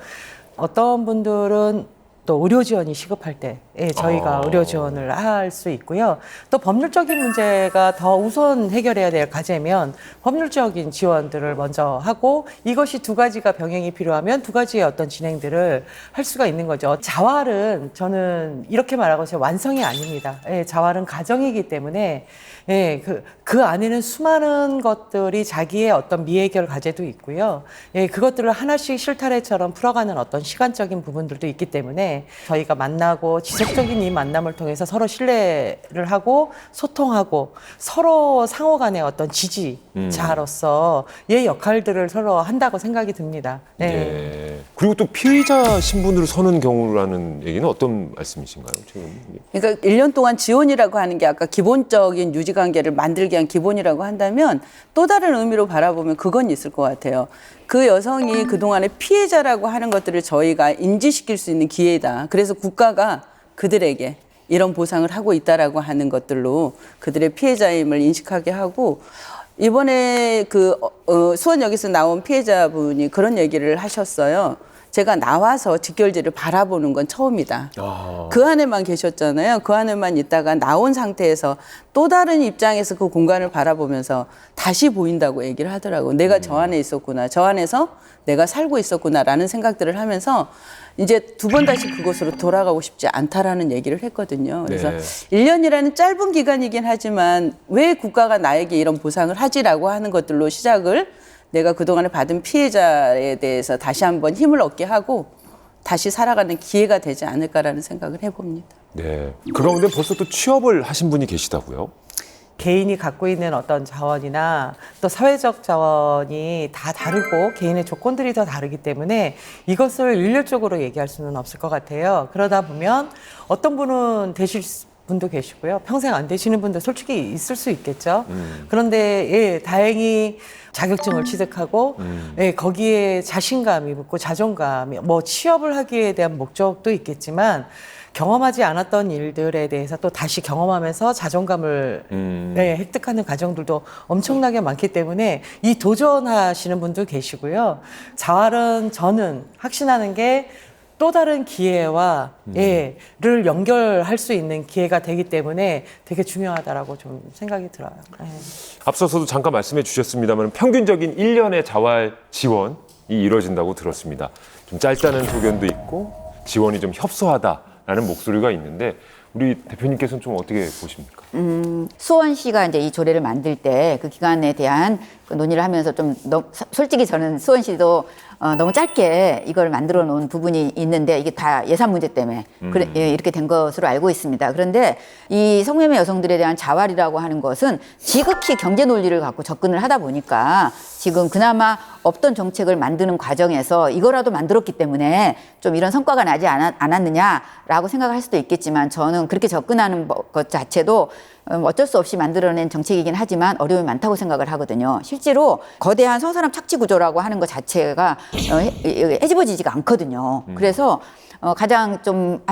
어떤 분들은 또 의료 지원이 시급할 때 저희가 의료 지원을 할 수 있고요. 또 법률적인 문제가 더 우선 해결해야 될 과제면 법률적인 지원들을 먼저 하고 이것이 두 가지가 병행이 필요하면 두 가지의 어떤 진행들을 할 수가 있는 거죠. 자활은 저는 이렇게 말하고 있어요. 완성이 아닙니다. 자활은 가정이기 때문에 그 안에는 수많은 것들이 자기의 어떤 미해결 과제도 있고요. 그것들을 하나씩 실타래처럼 풀어가는 어떤 시간적인 부분들도 있기 때문에 저희가 만나고 지속적인 이 만남을 통해서 서로 신뢰를 하고 소통하고 서로 상호 간의 어떤 지지자로서 의 역할들을 서로 한다고 생각이 듭니다. 예. 그리고 또 피의자 신분으로 서는 경우라는 얘기는 어떤 말씀이신가요? 그러니까 1년 동안 지원이라고 하는 게 아까 기본적인 유지관계를 만들기 위한 기본이라고 한다면 또 다른 의미로 바라보면 그건 있을 것 같아요. 그 여성이 그동안의 피해자라고 하는 것들을 저희가 인지시킬 수 있는 기회다. 그래서 국가가 그들에게 이런 보상을 하고 있다라고 하는 것들로 그들의 피해자임을 인식하게 하고 이번에 수원역에서 나온 피해자분이 그런 얘기를 하셨어요. 제가 나와서 직결지를 바라보는 건 처음이다. 그 안에만 계셨잖아요. 그 안에만 있다가 나온 상태에서 또 다른 입장에서 그 공간을 바라보면서 다시 보인다고 얘기를 하더라고요. 내가 저 안에 있었구나. 저 안에서 내가 살고 있었구나라는 생각들을 하면서 이제 두 번 다시 그곳으로 돌아가고 싶지 않다라는 얘기를 했거든요. 그래서 1년이라는 짧은 기간이긴 하지만 왜 국가가 나에게 이런 보상을 하지라고 하는 것들로 시작을 내가 그동안에 받은 피해자에 대해서 다시 한번 힘을 얻게 하고 다시 살아가는 기회가 되지 않을까라는 생각을 해봅니다. 네. 그 가운데 벌써 또 취업을 하신 분이 계시다고요? 개인이 갖고 있는 어떤 자원이나 또 사회적 자원이 다 다르고 개인의 조건들이 더 다르기 때문에 이것을 일률적으로 얘기할 수는 없을 것 같아요. 그러다 보면 어떤 분은 되실 분도 계시고요. 평생 안 되시는 분도 솔직히 있을 수 있겠죠. 그런데 예, 다행히 자격증을 취득하고 예, 거기에 자신감이 붙고 자존감이 뭐 취업을 하기에 대한 목적도 있겠지만 경험하지 않았던 일들에 대해서 또 다시 경험하면서 자존감을 네, 획득하는 과정들도 엄청나게 많기 때문에 이 도전하시는 분도 계시고요. 자활은 저는 확신하는 게 또 다른 기회와 를 연결할 수 있는 기회가 되기 때문에 되게 중요하다라고 좀 생각이 들어요. 네. 앞서서도 잠깐 말씀해 주셨습니다만 평균적인 1년의 자활 지원이 이루어진다고 들었습니다. 좀 짧다는 소견도 있고 지원이 좀 협소하다라는 목소리가 있는데 우리 대표님께서는 좀 어떻게 보십니까? 수원시가 이제 이 조례를 만들 때 그 기간에 대한 그 논의를 하면서 좀 솔직히 저는 수원시도 너무 짧게 이걸 만들어 놓은 부분이 있는데 이게 다 예산 문제 때문에 예, 이렇게 된 것으로 알고 있습니다. 그런데 이 성매매 여성들에 대한 자활이라고 하는 것은 지극히 경제 논리를 갖고 접근을 하다 보니까 지금 그나마 없던 정책을 만드는 과정에서 이거라도 만들었기 때문에 좀 이런 성과가 나지 않았느냐라고 생각할 수도 있겠지만 저는 그렇게 접근하는 것 자체도 어쩔 수 없이 만들어낸 정책이긴 하지만 어려움이 많다고 생각을 하거든요. 실제로 거대한 성사람 착취 구조라고 하는 것 자체가 헤집어지지가 않거든요. 그래서 가장 좀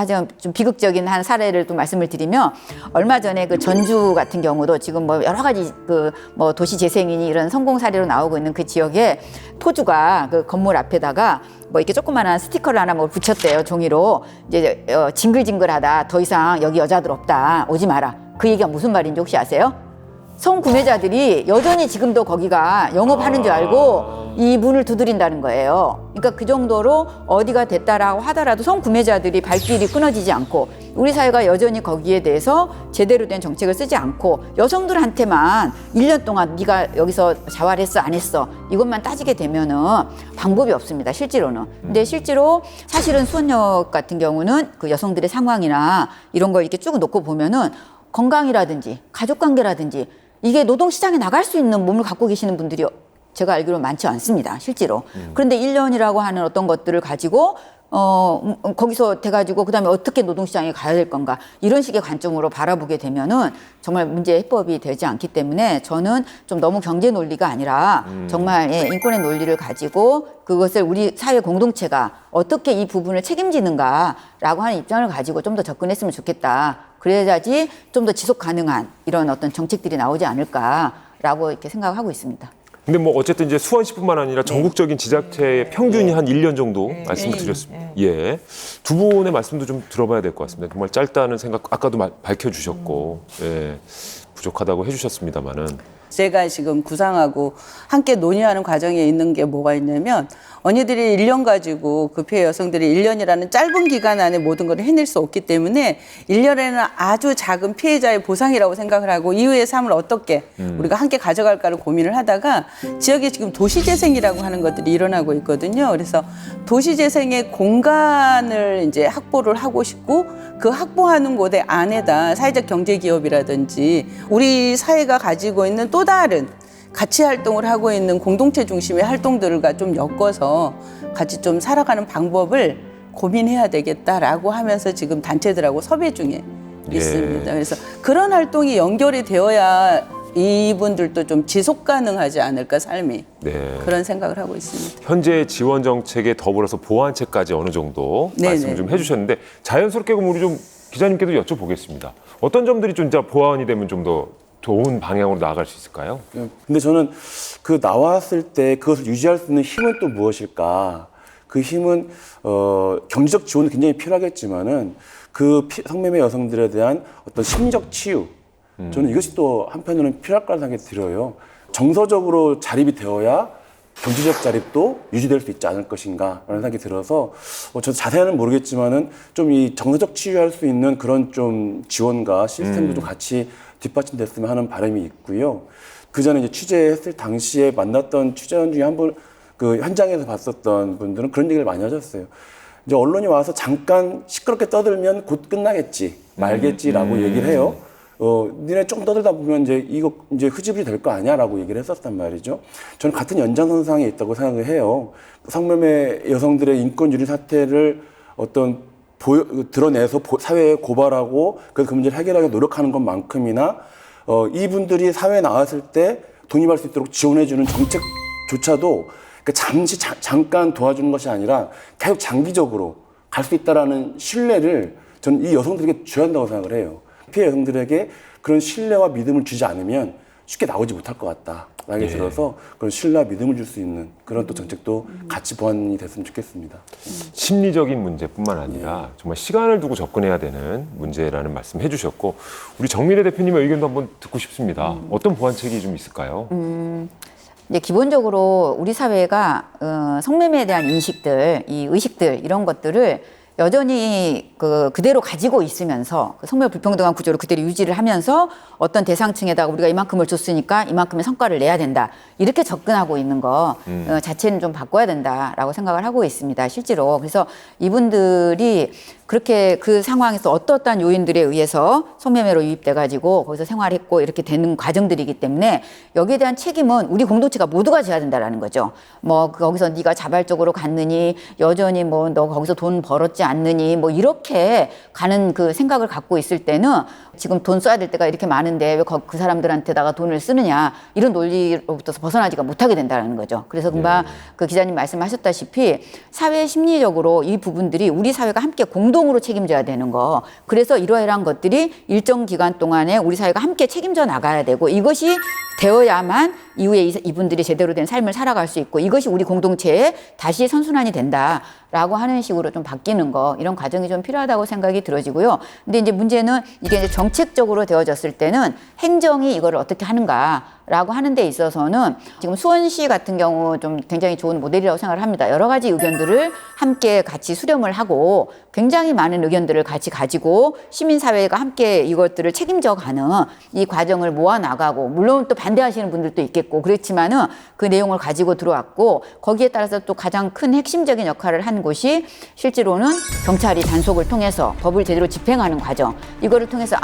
비극적인 한 사례를 또 말씀을 드리면 얼마 전에 그 전주 같은 경우도 지금 뭐 여러 가지 그 뭐 도시 재생이니 이런 성공 사례로 나오고 있는 그 지역에 토주가 그 건물 앞에다가 뭐 이렇게 조그마한 스티커를 하나 뭐 붙였대요. 종이로 이제 징글징글하다. 더 이상 여기 여자들 없다. 오지 마라. 그 얘기가 무슨 말인지 혹시 아세요? 성구매자들이 여전히 지금도 거기가 영업하는 줄 알고 이 문을 두드린다는 거예요. 그러니까 그 정도로 어디가 됐다라고 하더라도 성구매자들이 발길이 끊어지지 않고 우리 사회가 여전히 거기에 대해서 제대로 된 정책을 쓰지 않고 여성들한테만 1년 동안 네가 여기서 자활했어 안 했어 이것만 따지게 되면은 방법이 없습니다. 실제로는. 근데 실제로 사실은 수원역 같은 경우는 그 여성들의 상황이나 이런 걸 이렇게 쭉 놓고 보면은 건강이라든지 가족관계라든지 이게 노동시장에 나갈 수 있는 몸을 갖고 계시는 분들이 제가 알기로 많지 않습니다. 실제로. 그런데 1년이라고 하는 어떤 것들을 가지고 거기서 돼가지고 그다음에 어떻게 노동시장에 가야 될 건가 이런 식의 관점으로 바라보게 되면은 정말 문제 해법이 되지 않기 때문에 저는 좀 너무 경제 논리가 아니라 정말 인권의 논리를 가지고 그것을 우리 사회 공동체가 어떻게 이 부분을 책임지는가라고 하는 입장을 가지고 좀 더 접근했으면 좋겠다. 그래야지 좀 더 지속 가능한 이런 어떤 정책들이 나오지 않을까라고 이렇게 생각하고 있습니다. 근데 뭐 어쨌든 이제 수원시뿐만 아니라 전국적인 지자체의 평균이 한 1년 정도 말씀을 드렸습니다. 예. 두 분의 말씀도 좀 들어봐야 될 것 같습니다. 정말 짧다는 생각 아까도 밝혀주셨고 예. 부족하다고 해주셨습니다만은 제가 지금 구상하고 함께 논의하는 과정에 있는 게 뭐가 있냐면 언니들이 1년 가지고 그 피해 여성들이 1년이라는 짧은 기간 안에 모든 걸 해낼 수 없기 때문에 1년에는 아주 작은 피해자의 보상이라고 생각을 하고 이후의 삶을 어떻게 우리가 함께 가져갈까를 고민을 하다가 지역에 지금 도시재생이라고 하는 것들이 일어나고 있거든요. 그래서 도시재생의 공간을 이제 확보를 하고 싶고 그 확보하는 곳의 안에다 사회적 경제기업이라든지 우리 사회가 가지고 있는 또 다른 같이 활동을 하고 있는 공동체 중심의 활동들과 좀 엮어서 같이 좀 살아가는 방법을 고민해야 되겠다라고 하면서 지금 단체들하고 섭외 중에 있습니다. 그래서 그런 활동이 연결이 되어야 이분들도 좀 지속 가능하지 않을까 삶이 그런 생각을 하고 있습니다. 현재 지원 정책에 더불어서 보완책까지 어느 정도 말씀을 좀 해주셨는데 자연스럽게 그럼 우리 좀 기자님께도 여쭤보겠습니다. 어떤 점들이 좀 진짜 보완이 되면 좀 더 좋은 방향으로 나아갈 수 있을까요? 근데 저는 그 나왔을 때 그것을 유지할 수 있는 힘은 또 무엇일까? 그 힘은 경제적 지원도 굉장히 필요하겠지만은 그 성매매 여성들에 대한 어떤 심리적 치유 저는 이것이 또 한편으로는 필요할 거라는 생각이 들어요. 정서적으로 자립이 되어야 경제적 자립도 유지될 수 있지 않을 것인가 라는 생각이 들어서 저도 자세히는 모르겠지만은 좀 이 정서적 치유할 수 있는 그런 좀 지원과 시스템도 좀 같이 뒷받침됐으면 하는 바람이 있고요. 그 전에 이제 취재했을 당시에 만났던 취재원 중에 한 분, 그 현장에서 봤었던 분들은 그런 얘기를 많이 하셨어요. 이제 언론이 와서 잠깐 시끄럽게 떠들면 곧 끝나겠지, 말겠지라고 얘기를 해요. 니네 좀 떠들다 보면 이거 흐지부지 될 거 아니야라고 얘기를 했었단 말이죠. 저는 같은 연장선상에 있다고 생각을 해요. 성매매 여성들의 인권 유리 사태를 어떤 드러내서 사회에 고발하고 그래서 그 문제를 해결하기 노력하는 것만큼이나 이분들이 사회에 나왔을 때 독립할 수 있도록 지원해주는 정책조차도 잠깐 도와주는 것이 아니라 계속 장기적으로 갈 수 있다라는 신뢰를 저는 이 여성들에게 줘야 한다고 생각을 해요. 피해 여성들에게 그런 신뢰와 믿음을 주지 않으면 쉽게 나오지 못할 것 같다. 라게 들어서 그런 신뢰와 믿음을 줄 수 있는 그런 또 정책도 같이 보완이 됐으면 좋겠습니다. 심리적인 문제뿐만 아니라 정말 시간을 두고 접근해야 되는 문제라는 말씀 해주셨고 우리 정미래 대표님의 의견도 한번 듣고 싶습니다. 어떤 보완책이 좀 있을까요? 이제 기본적으로 우리 사회가 성매매에 대한 인식들, 이 의식들 이런 것들을 여전히 그대로 가지고 있으면서 성매매 불평등한 구조를 그대로 유지를 하면서 어떤 대상층에다가 우리가 이만큼을 줬으니까 이만큼의 성과를 내야 된다. 이렇게 접근하고 있는 거 자체는 좀 바꿔야 된다라고 생각을 하고 있습니다. 실제로. 그래서 이분들이 그렇게 그 상황에서 어떠한 요인들에 의해서 성매매로 유입돼 가지고 거기서 생활했고 이렇게 되는 과정들이기 때문에 여기에 대한 책임은 우리 공동체가 모두가 져야 된다라는 거죠. 뭐 거기서 네가 자발적으로 갔느니 여전히 뭐 너 거기서 돈 벌었지 않느니 뭐 이렇게 가는 그 생각을 갖고 있을 때는 지금 돈 써야 될 때가 이렇게 많은데 왜 그 사람들한테다가 돈을 쓰느냐 이런 논리로부터 벗어나지가 못하게 된다는 거죠. 그래서 금방 그 기자님 말씀하셨다시피 사회 심리적으로 이 부분들이 우리 사회가 함께 공동으로 책임져야 되는 거. 그래서 이러이러한 것들이 일정 기간 동안에 우리 사회가 함께 책임져 나가야 되고 이것이 되어야만 이후에 이분들이 제대로 된 삶을 살아갈 수 있고 이것이 우리 공동체에 다시 선순환이 된다라고 하는 식으로 좀 바뀌는 거 이런 과정이 좀 필요하다고 생각이 들어지고요. 근데 이제 문제는 이게 이제 정책적으로 되어졌을 때는 행정이 이거를 어떻게 하는가라고 하는 데 있어서는 지금 수원시 같은 경우 좀 굉장히 좋은 모델이라고 생각을 합니다. 여러 가지 의견들을 함께 같이 수렴을 하고 굉장히 많은 의견들을 같이 가지고 시민사회가 함께 이것들을 책임져 가는 이 과정을 모아나가고 물론 또 반대하시는 분들도 있겠고 그렇지만은 그 내용을 가지고 들어왔고 거기에 따라서 또 가장 큰 핵심적인 역할을 한 곳이 실제로는 경찰이 단속을 통해서 법을 제대로 집행하는 과정 이거를 통해서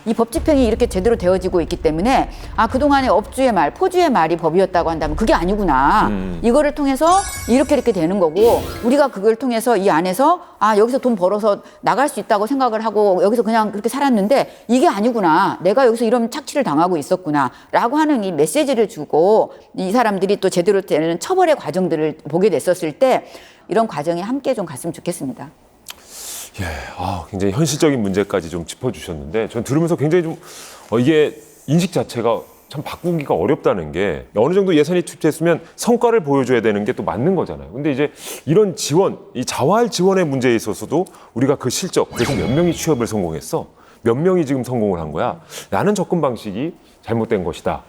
이 법 집행이 이렇게 제대로 되어지고 있기 때문에 그동안의 업주의 말, 포주의 말이 법이었다고 한다면 그게 아니구나. 이거를 통해서 이렇게 되는 거고 우리가 그걸 통해서 이 안에서 여기서 돈 벌어서 나갈 수 있다고 생각을 하고 여기서 그냥 그렇게 살았는데 이게 아니구나. 내가 여기서 이런 착취를 당하고 있었구나. 라고 하는 이 메시지를 주고 이 사람들이 또 제대로 되는 처벌의 과정들을 보게 됐었을 때 이런 과정이 함께 좀 갔으면 좋겠습니다. 예, 굉장히 현실적인 문제까지 좀 짚어주셨는데 전 들으면서 굉장히 좀 이게 인식 자체가 참 바꾸기가 어렵다는 게 어느 정도 예산이 투입됐으면 성과를 보여줘야 되는 게 또 맞는 거잖아요. 근데 이제 이런 지원, 이 자활 지원의 문제에 있어서도 우리가 그 실적, 그래서 몇 명이 취업을 성공했어? 몇 명이 지금 성공을 한 거야? 라는 접근 방식이 잘못된 것이다.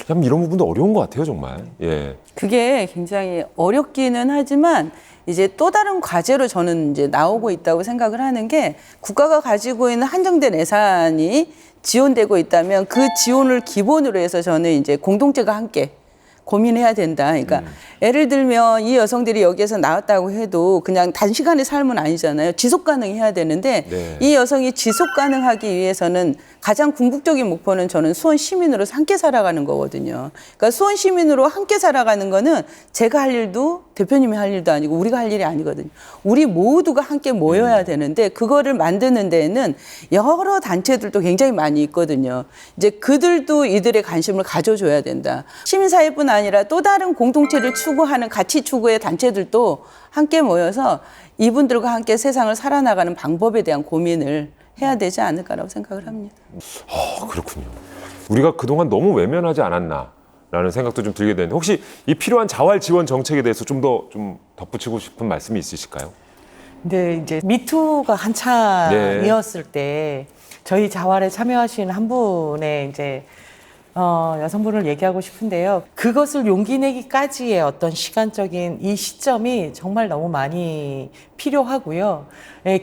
참 이런 부분도 어려운 것 같아요, 정말. 예. 그게 굉장히 어렵기는 하지만 이제 또 다른 과제로 저는 이제 나오고 있다고 생각을 하는 게 국가가 가지고 있는 한정된 예산이 지원되고 있다면 그 지원을 기본으로 해서 저는 이제 공동체가 함께 고민해야 된다. 그러니까 예를 들면 이 여성들이 여기에서 나왔다고 해도 그냥 단시간의 삶은 아니잖아요. 지속 가능해야 되는데 네. 이 여성이 지속 가능하기 위해서는 가장 궁극적인 목표는 저는 수원 시민으로서 함께 살아가는 거거든요. 그러니까 수원 시민으로 함께 살아가는 거는 제가 할 일도 대표님이 할 일도 아니고 우리가 할 일이 아니거든요. 우리 모두가 함께 모여야 되는데 그거를 만드는 데에는 여러 단체들도 굉장히 많이 있거든요. 이제 그들도 이들의 관심을 가져줘야 된다. 시민사회뿐 아니라 또 다른 공동체를 추구하는 가치 추구의 단체들도 함께 모여서 이분들과 함께 세상을 살아나가는 방법에 대한 고민을 해야 되지 않을까라고 생각을 합니다. 그렇군요. 우리가 그동안 너무 외면하지 않았나라는 생각도 좀 들게 되는데 혹시 이 필요한 자활 지원 정책에 대해서 좀 더 좀 덧붙이고 싶은 말씀이 있으실까요? 근데 이제 미투가 한창이었을 때 저희 자활에 참여하신 한 분의 이제 여성분을 얘기하고 싶은데요. 그것을 용기 내기까지의 어떤 시간적인 이 시점이 정말 너무 많이 필요하고요.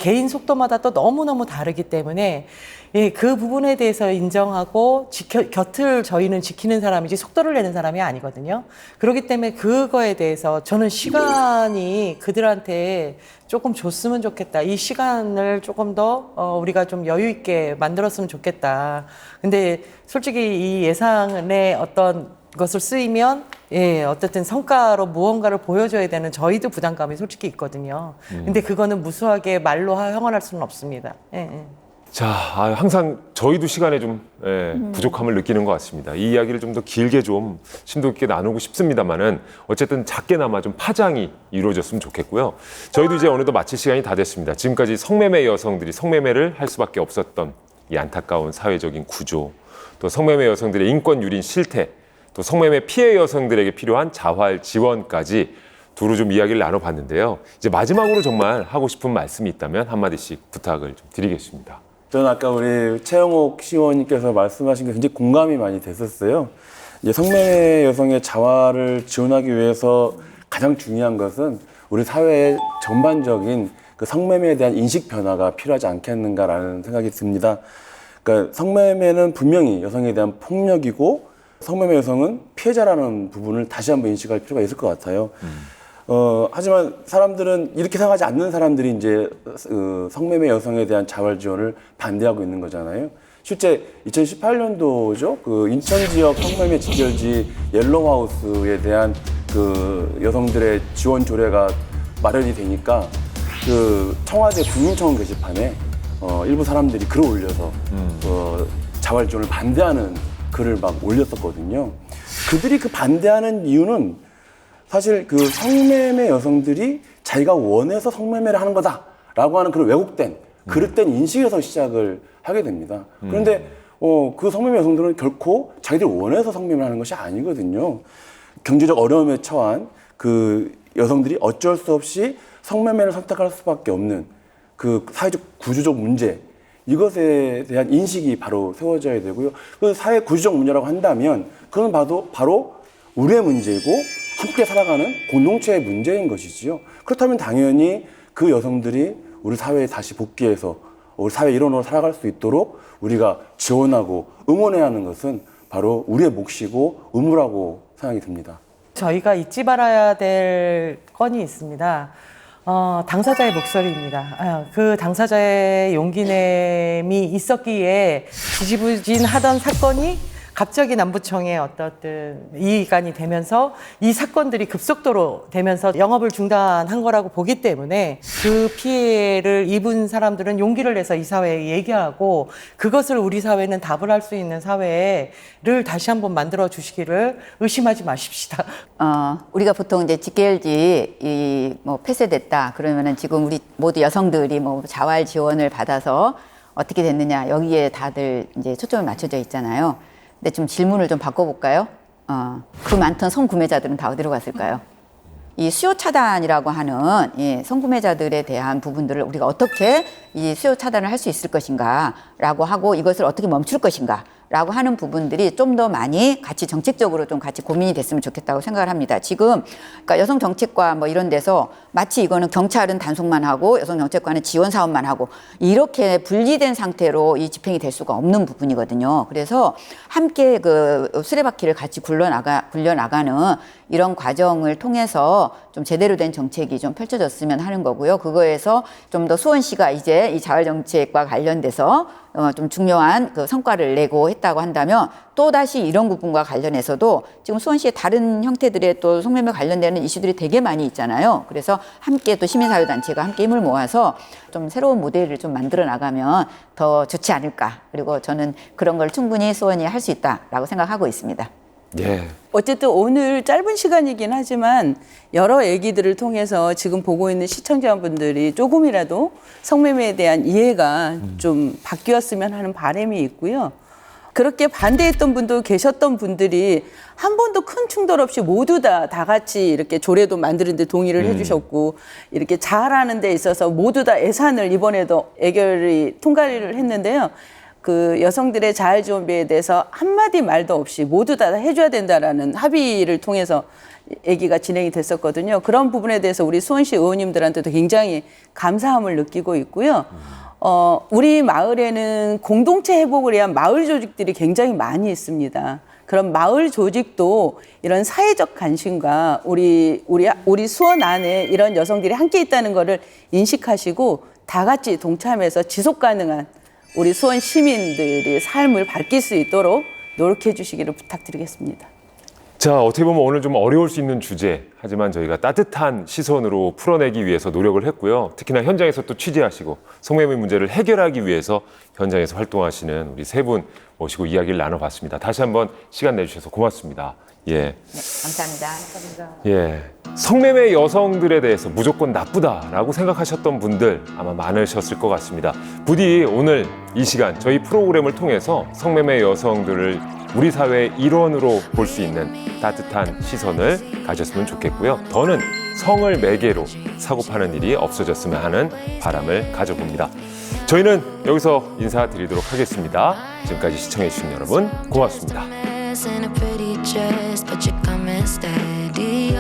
개인 속도마다 또 너무너무 다르기 때문에 그 부분에 대해서 인정하고 곁을 저희는 지키는 사람이지 속도를 내는 사람이 아니거든요. 그렇기 때문에 그거에 대해서 저는 시간이 그들한테 조금 줬으면 좋겠다. 이 시간을 조금 더 우리가 좀 여유 있게 만들었으면 좋겠다. 근데 솔직히 이 예산의 어떤 것을 쓰이면 예, 어쨌든 성과로 무언가를 보여줘야 되는 저희도 부담감이 솔직히 있거든요. 근데 그거는 무수하게 말로 형언할 수는 없습니다. 예, 예. 자, 항상 저희도 시간에 좀 부족함을 느끼는 것 같습니다. 이 이야기를 좀 더 길게 좀 심도 있게 나누고 싶습니다만은 어쨌든 작게나마 좀 파장이 이루어졌으면 좋겠고요. 저희도 이제 어느덧 마칠 시간이 다 됐습니다. 지금까지 성매매 여성들이 성매매를 할 수밖에 없었던 이 안타까운 사회적인 구조, 또 성매매 여성들의 인권 유린 실태, 또 성매매 피해 여성들에게 필요한 자활 지원까지 두루 좀 이야기를 나눠봤는데요. 이제 마지막으로 정말 하고 싶은 말씀이 있다면 한마디씩 부탁을 좀 드리겠습니다. 저는 아까 우리 최영옥 시의원님께서 말씀하신 게 굉장히 공감이 많이 됐었어요. 이제 성매매 여성의 자활을 지원하기 위해서 가장 중요한 것은 우리 사회의 전반적인 그 성매매에 대한 인식 변화가 필요하지 않겠는가라는 생각이 듭니다. 그러니까 성매매는 분명히 여성에 대한 폭력이고 성매매 여성은 피해자라는 부분을 다시 한번 인식할 필요가 있을 것 같아요. 하지만 사람들은 이렇게 생각하지 않는 사람들이 이제 성매매 여성에 대한 자활 지원을 반대하고 있는 거잖아요. 실제 2018년도죠. 그 인천 지역 성매매 직결지 옐로우하우스에 대한 그 여성들의 지원 조례가 마련이 되니까 그 청와대 국민청원 게시판에 일부 사람들이 글을 올려서 자활 지원을 반대하는 글을 막 올렸었거든요. 그들이 그 반대하는 이유는 사실 그 성매매 여성들이 자기가 원해서 성매매를 하는 거다라고 하는 그런 왜곡된, 그릇된 인식에서 시작을 하게 됩니다. 그런데 그 성매매 여성들은 결코 자기들이 원해서 성매매를 하는 것이 아니거든요. 경제적 어려움에 처한 그 여성들이 어쩔 수 없이 성매매를 선택할 수밖에 없는 그 사회적 구조적 문제, 이것에 대한 인식이 바로 세워져야 되고요. 그 사회 구조적 문제라고 한다면 그건 바로 우리의 문제이고 함께 살아가는 공동체의 문제인 것이지요. 그렇다면 당연히 그 여성들이 우리 사회에 다시 복귀해서 우리 사회 일원으로 살아갈 수 있도록 우리가 지원하고 응원해야 하는 것은 바로 우리의 몫이고 의무라고 생각이 듭니다. 저희가 잊지 말아야 될 건이 있습니다. 당사자의 목소리입니다. 그 당사자의 용기냄이 있었기에 지지부진하던 사건이 갑자기 남부청에 어떤 이관이 되면서 이 사건들이 급속도로 되면서 영업을 중단한 거라고 보기 때문에 그 피해를 입은 사람들은 용기를 내서 이 사회에 얘기하고 그것을 우리 사회는 답을 할 수 있는 사회를 다시 한번 만들어 주시기를 의심하지 마십시다. 우리가 보통 이제 직결지 뭐 폐쇄됐다 그러면은 지금 우리 모두 여성들이 뭐 자활 지원을 받아서 어떻게 됐느냐 여기에 다들 이제 초점이 맞춰져 있잖아요. 근데 좀 질문을 좀 바꿔볼까요? 그 많던 성구매자들은 다 어디로 갔을까요? 이 수요 차단이라고 하는 성구매자들에 대한 부분들을 우리가 어떻게 이 수요 차단을 할 수 있을 것인가라고 하고 이것을 어떻게 멈출 것인가라고 하는 부분들이 좀 더 많이 같이 정책적으로 좀 같이 고민이 됐으면 좋겠다고 생각을 합니다. 지금 그러니까 여성 정책과 뭐 이런 데서 마치 이거는 경찰은 단속만 하고 여성 정책과는 지원 사업만 하고 이렇게 분리된 상태로 이 집행이 될 수가 없는 부분이거든요. 그래서 함께 그 수레바퀴를 같이 굴려나가는 이런 과정을 통해서 좀 제대로 된 정책이 좀 펼쳐졌으면 하는 거고요. 그거에서 좀 더 수원시가 이제 이 자활 정책과 관련돼서 좀 중요한 그 성과를 내고 했다고 한다면 또 다시 이런 부분과 관련해서도 지금 수원시의 다른 형태들의 또 성매매 관련되는 이슈들이 되게 많이 있잖아요. 그래서 함께 또 시민사회단체가 함께 힘을 모아서 좀 새로운 모델을 좀 만들어 나가면 더 좋지 않을까. 그리고 저는 그런 걸 충분히 수원이 할 수 있다라고 생각하고 있습니다. 예. 어쨌든 오늘 짧은 시간이긴 하지만 여러 얘기들을 통해서 지금 보고 있는 시청자분들이 조금이라도 성매매에 대한 이해가 좀 바뀌었으면 하는 바람이 있고요. 그렇게 반대했던 분도 계셨던 분들이 한 번도 큰 충돌 없이 모두 다 같이 이렇게 조례도 만드는데 동의를 해주셨고 이렇게 자활하는 데 있어서 모두 다 예산을 이번에도 통과를 했는데요. 그 여성들의 자활 지원비에 대해서 한마디 말도 없이 모두 다 해줘야 된다라는 합의를 통해서 얘기가 진행이 됐었거든요. 그런 부분에 대해서 우리 수원시 의원님들한테도 굉장히 감사함을 느끼고 있고요. 우리 마을에는 공동체 회복을 위한 마을 조직들이 굉장히 많이 있습니다. 그런 마을 조직도 이런 사회적 관심과 우리 수원 안에 이런 여성들이 함께 있다는 것을 인식하시고 다 같이 동참해서 지속 가능한 우리 수원 시민들의 삶을 밝힐 수 있도록 노력해 주시기를 부탁드리겠습니다. 자, 어떻게 보면 오늘 좀 어려울 수 있는 주제, 하지만 저희가 따뜻한 시선으로 풀어내기 위해서 노력을 했고요. 특히나 현장에서 또 취재하시고 성매매 문제를 해결하기 위해서 현장에서 활동하시는 우리 세 분 모시고 이야기를 나눠봤습니다. 다시 한번 시간 내주셔서 고맙습니다. 예. 감사합니다. 예. 성매매 여성들에 대해서 무조건 나쁘다라고 생각하셨던 분들 아마 많으셨을 것 같습니다. 부디 오늘 이 시간 저희 프로그램을 통해서 성매매 여성들을 우리 사회의 일원으로 볼 수 있는 따뜻한 시선을 가졌으면 좋겠고요. 더는 성을 매개로 사고 파는 일이 없어졌으면 하는 바람을 가져봅니다. 저희는 여기서 인사드리도록 하겠습니다. 지금까지 시청해주신 여러분 고맙습니다. in a pretty dress, but you're coming steady.